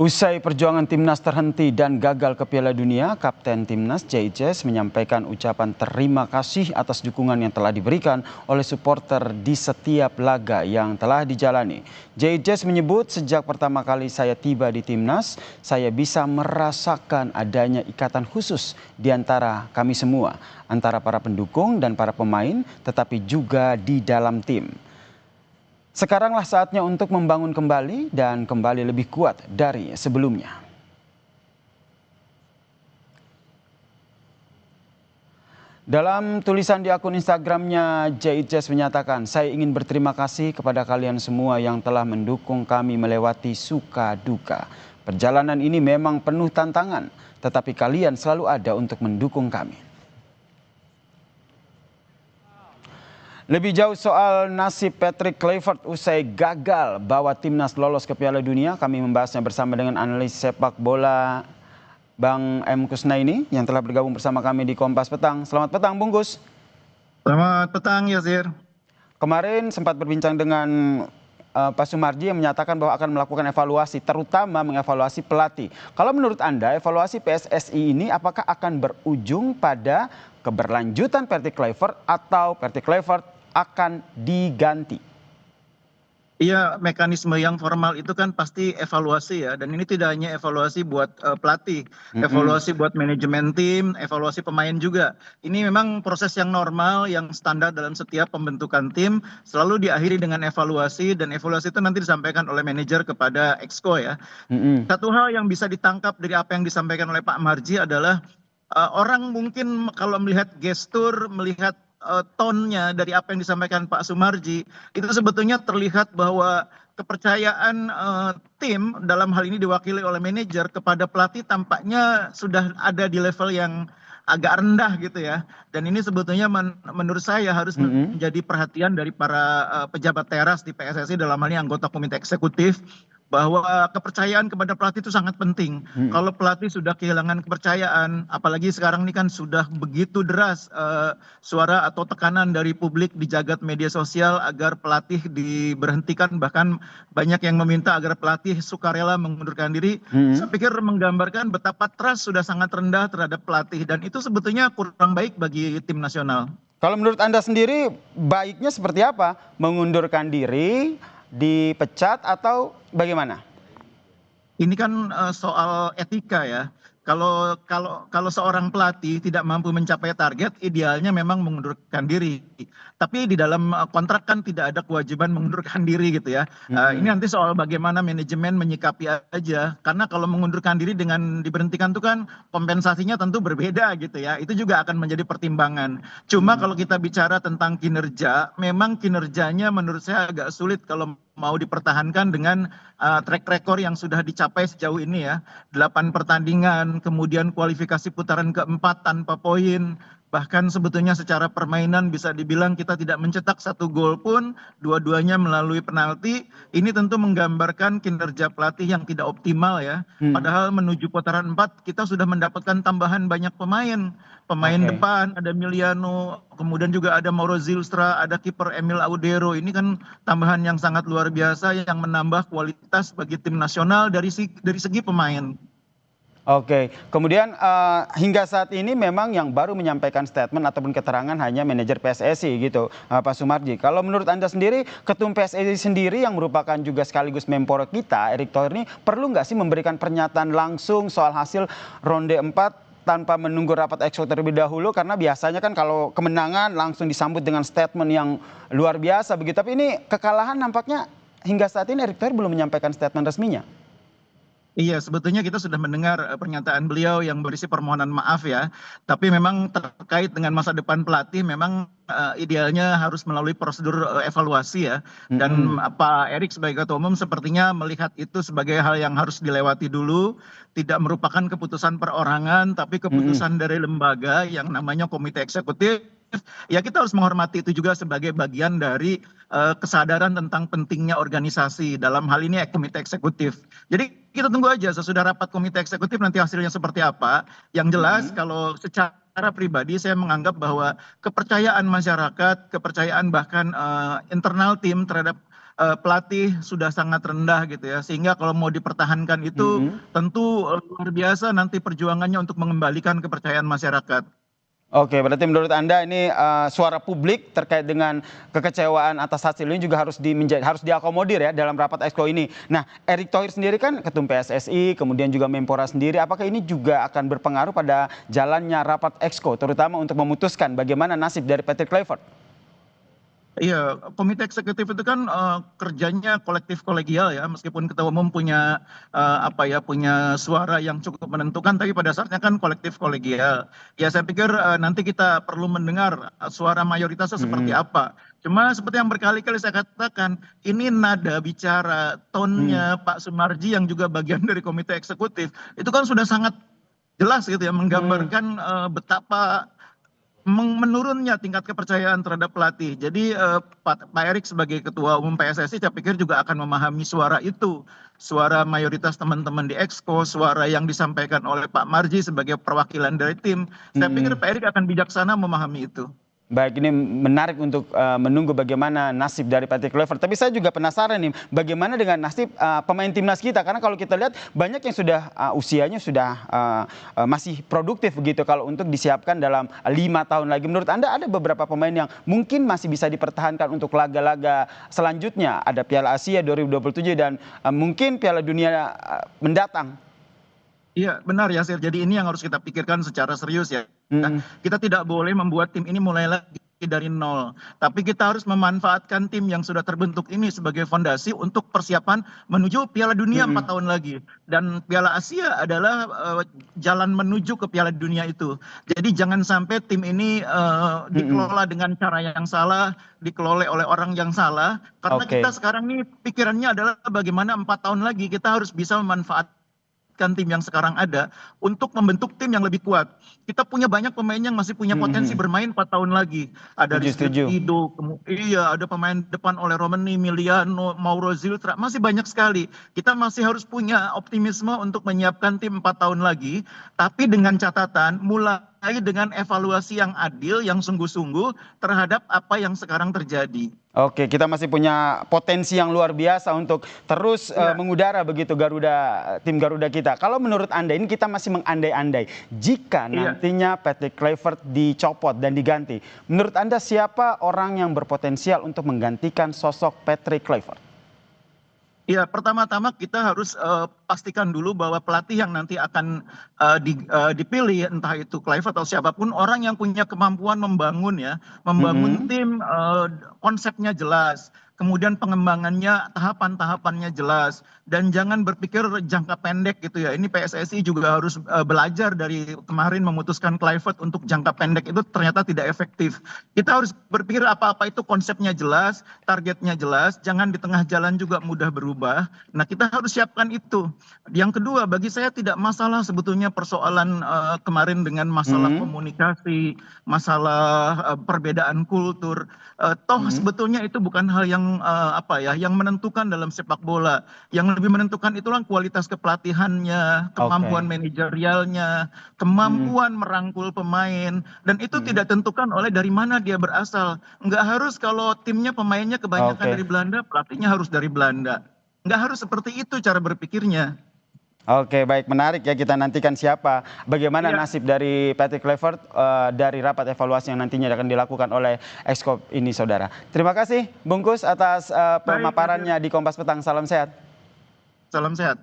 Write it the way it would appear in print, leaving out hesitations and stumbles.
Usai perjuangan timnas terhenti dan gagal ke Piala Dunia, Kapten Timnas JICES menyampaikan ucapan terima kasih atas dukungan yang telah diberikan oleh supporter di setiap laga yang telah dijalani. JICES menyebut sejak pertama kali saya tiba di timnas, saya bisa merasakan adanya ikatan khusus di antara kami semua, antara para pendukung dan para pemain, tetapi juga di dalam tim. Sekaranglah saatnya untuk membangun kembali dan kembali lebih kuat dari sebelumnya. Dalam tulisan di akun Instagramnya, JICES menyatakan, saya ingin berterima kasih kepada kalian semua yang telah mendukung kami melewati suka duka. Perjalanan ini memang penuh tantangan, tetapi kalian selalu ada untuk mendukung kami. Lebih jauh soal nasib Patrick Kluivert usai gagal bawa timnas lolos ke Piala Dunia, kami membahasnya bersama dengan analis sepak bola Bang M. Kusnaini yang telah bergabung bersama kami di Kompas Petang. Selamat petang, Bung Gus. Selamat petang, Yasir. Kemarin sempat berbincang dengan Pak Sumarji yang menyatakan bahwa akan melakukan evaluasi, terutama mengevaluasi pelatih. Kalau menurut Anda, evaluasi PSSI ini apakah akan berujung pada keberlanjutan Patrick Kluivert atau Patrick Kluivert akan diganti? Iya, mekanisme yang formal itu kan pasti evaluasi ya, dan ini tidak hanya evaluasi buat pelatih, evaluasi buat manajemen tim, evaluasi pemain juga. Ini memang proses yang normal, yang standar dalam setiap pembentukan tim, selalu diakhiri dengan evaluasi, dan evaluasi itu nanti disampaikan oleh manajer kepada exco ya. Satu hal yang bisa ditangkap dari apa yang disampaikan oleh Pak Marji adalah orang mungkin kalau melihat gestur, melihat tone-nya dari apa yang disampaikan Pak Sumarji, itu sebetulnya terlihat bahwa kepercayaan tim dalam hal ini diwakili oleh manajer kepada pelatih tampaknya sudah ada di level yang agak rendah gitu ya. Dan ini sebetulnya menurut saya harus menjadi perhatian dari para pejabat teras di PSSI, dalam hal ini anggota komite eksekutif, bahwa kepercayaan kepada pelatih itu sangat penting. Kalau pelatih sudah kehilangan kepercayaan, apalagi sekarang ini kan sudah begitu deras suara atau tekanan dari publik di jagat media sosial agar pelatih diberhentikan, bahkan banyak yang meminta agar pelatih sukarela mengundurkan diri. Saya pikir menggambarkan betapa trust sudah sangat rendah terhadap pelatih, dan itu sebetulnya kurang baik bagi tim nasional. Kalau menurut Anda sendiri, baiknya seperti apa? Mengundurkan diri, dipecat, atau bagaimana? Ini kan soal etika ya. Kalau seorang pelatih tidak mampu mencapai target, idealnya memang mengundurkan diri. Tapi di dalam kontrak kan tidak ada kewajiban mengundurkan diri gitu ya. Ini nanti soal bagaimana manajemen menyikapi aja. Karena kalau mengundurkan diri dengan diberhentikan itu kan kompensasinya tentu berbeda gitu ya. Itu juga akan menjadi pertimbangan. Cuma kalau kita bicara tentang kinerja, memang kinerjanya menurut saya agak sulit kalau mau dipertahankan dengan track record yang sudah dicapai sejauh ini ya. 8 pertandingan, kemudian kualifikasi putaran keempat tanpa poin. Bahkan sebetulnya secara permainan bisa dibilang kita tidak mencetak satu gol pun, dua-duanya melalui penalti. Ini tentu menggambarkan kinerja pelatih yang tidak optimal ya. Padahal menuju putaran 4 kita sudah mendapatkan tambahan banyak pemain. Pemain depan ada Miliano, kemudian juga ada Mauro Zylstra, ada kiper Emil Audero. Ini kan tambahan yang sangat luar biasa yang menambah kualitas bagi tim nasional dari segi pemain. Oke, kemudian hingga saat ini memang yang baru menyampaikan statement ataupun keterangan hanya manajer PSSI gitu, Pak Sumarji. Kalau menurut Anda sendiri, Ketum PSSI sendiri yang merupakan juga sekaligus Menpora kita, Erick Thohir, ini perlu nggak sih memberikan pernyataan langsung soal hasil ronde 4 tanpa menunggu rapat exco terlebih dahulu? Karena biasanya kan kalau kemenangan langsung disambut dengan statement yang luar biasa begitu. Tapi ini kekalahan nampaknya hingga saat ini Erick Thohir belum menyampaikan statement resminya. Iya, sebetulnya kita sudah mendengar pernyataan beliau yang berisi permohonan maaf ya. Tapi memang terkait dengan masa depan pelatih, memang idealnya harus melalui prosedur evaluasi ya. Dan Pak Erick sebagai Ketua Umum sepertinya melihat itu sebagai hal yang harus dilewati dulu. Tidak merupakan keputusan perorangan, tapi keputusan dari lembaga yang namanya Komite Eksekutif. Ya kita harus menghormati itu juga sebagai bagian dari kesadaran tentang pentingnya organisasi, dalam hal ini komite eksekutif. Jadi kita tunggu aja sesudah rapat komite eksekutif nanti hasilnya seperti apa. Yang jelas kalau secara pribadi saya menganggap bahwa kepercayaan masyarakat, kepercayaan bahkan internal tim terhadap pelatih sudah sangat rendah gitu ya. Sehingga kalau mau dipertahankan itu tentu luar biasa nanti perjuangannya untuk mengembalikan kepercayaan masyarakat. Oke, berarti menurut Anda ini suara publik terkait dengan kekecewaan atas hasil ini juga harus diakomodir ya dalam rapat Exco ini. Nah, Erick Thohir sendiri kan Ketum PSSI, kemudian juga Menpora sendiri. Apakah ini juga akan berpengaruh pada jalannya rapat Exco, terutama untuk memutuskan bagaimana nasib dari Patrick Kluivert? Iya, komite eksekutif itu kan kerjanya kolektif kolegial ya, meskipun ketua umum punya punya suara yang cukup menentukan, tapi pada dasarnya kan kolektif kolegial. Ya saya pikir nanti kita perlu mendengar suara mayoritasnya seperti apa. Cuma seperti yang berkali-kali saya katakan, ini nada bicara, tonnya Pak Sumarji yang juga bagian dari komite eksekutif, itu kan sudah sangat jelas gitu ya, menggambarkan betapa menurunnya tingkat kepercayaan terhadap pelatih. Jadi Pak Erick sebagai Ketua Umum PSSI saya pikir juga akan memahami suara itu. Suara mayoritas teman-teman di Exco, suara yang disampaikan oleh Pak Marji sebagai perwakilan dari tim. Saya pikir Pak Erick akan bijaksana memahami itu. Baik, ini menarik untuk menunggu bagaimana nasib dari Patrick Kluivert. Tapi saya juga penasaran nih, bagaimana dengan nasib pemain timnas kita? Karena kalau kita lihat banyak yang sudah usianya sudah masih produktif begitu kalau untuk disiapkan dalam 5 tahun lagi. Menurut Anda ada beberapa pemain yang mungkin masih bisa dipertahankan untuk laga-laga selanjutnya. Ada Piala Asia 2027 dan mungkin Piala Dunia mendatang. Iya, benar ya, Sir. Jadi ini yang harus kita pikirkan secara serius ya. Kita tidak boleh membuat tim ini mulai lagi dari nol. Tapi kita harus memanfaatkan tim yang sudah terbentuk ini sebagai fondasi untuk persiapan menuju Piala Dunia 4 tahun lagi. Dan Piala Asia adalah jalan menuju ke Piala Dunia itu. Jadi jangan sampai tim ini dikelola dengan cara yang salah, dikelola oleh orang yang salah. Karena kita sekarang ini pikirannya adalah bagaimana 4 tahun lagi kita harus bisa memanfaatkan tim yang sekarang ada untuk membentuk tim yang lebih kuat. Kita punya banyak pemain yang masih punya potensi bermain 4 tahun lagi. Ada Rizky Ridho, ada pemain depan oleh Romani, Miliano, Mauro Ziltra, masih banyak sekali. Kita masih harus punya optimisme untuk menyiapkan tim 4 tahun lagi, tapi dengan catatan mulai dengan evaluasi yang adil, yang sungguh-sungguh terhadap apa yang sekarang terjadi. Oke, kita masih punya potensi yang luar biasa untuk terus mengudara begitu tim Garuda kita. Kalau menurut Anda ini kita masih mengandai-andai. Jika nantinya Patrick Kluivert dicopot dan diganti, menurut Anda siapa orang yang berpotensial untuk menggantikan sosok Patrick Kluivert? Ya, pertama-tama kita harus pastikan dulu bahwa pelatih yang nanti akan dipilih, entah itu Kluivert atau siapapun, orang yang punya kemampuan membangun tim, konsepnya jelas, kemudian pengembangannya, tahapan-tahapannya jelas, dan jangan berpikir jangka pendek gitu ya. Ini PSSI juga harus belajar dari kemarin memutuskan Kluivert untuk jangka pendek itu ternyata tidak efektif. Kita harus berpikir apa-apa itu konsepnya jelas, targetnya jelas, jangan di tengah jalan juga mudah berubah. Nah, kita harus siapkan itu. Yang kedua, bagi saya tidak masalah sebetulnya persoalan kemarin dengan masalah komunikasi, masalah perbedaan kultur. Toh sebetulnya itu bukan hal yang yang menentukan dalam sepak bola. Yang lebih menentukan itulah kualitas kepelatihannya, kemampuan manajerialnya, kemampuan merangkul pemain, dan itu tidak tentukan oleh dari mana dia berasal. Nggak harus kalau timnya pemainnya kebanyakan dari Belanda, pelatihnya harus dari Belanda. Nggak harus seperti itu cara berpikirnya. Oke, baik, menarik ya, kita nantikan bagaimana nasib dari Patrick Kluivert dari rapat evaluasi yang nantinya akan dilakukan oleh Exco ini, saudara. Terima kasih Bungkus atas pemaparannya di Kompas Petang. Salam sehat. Salam sehat.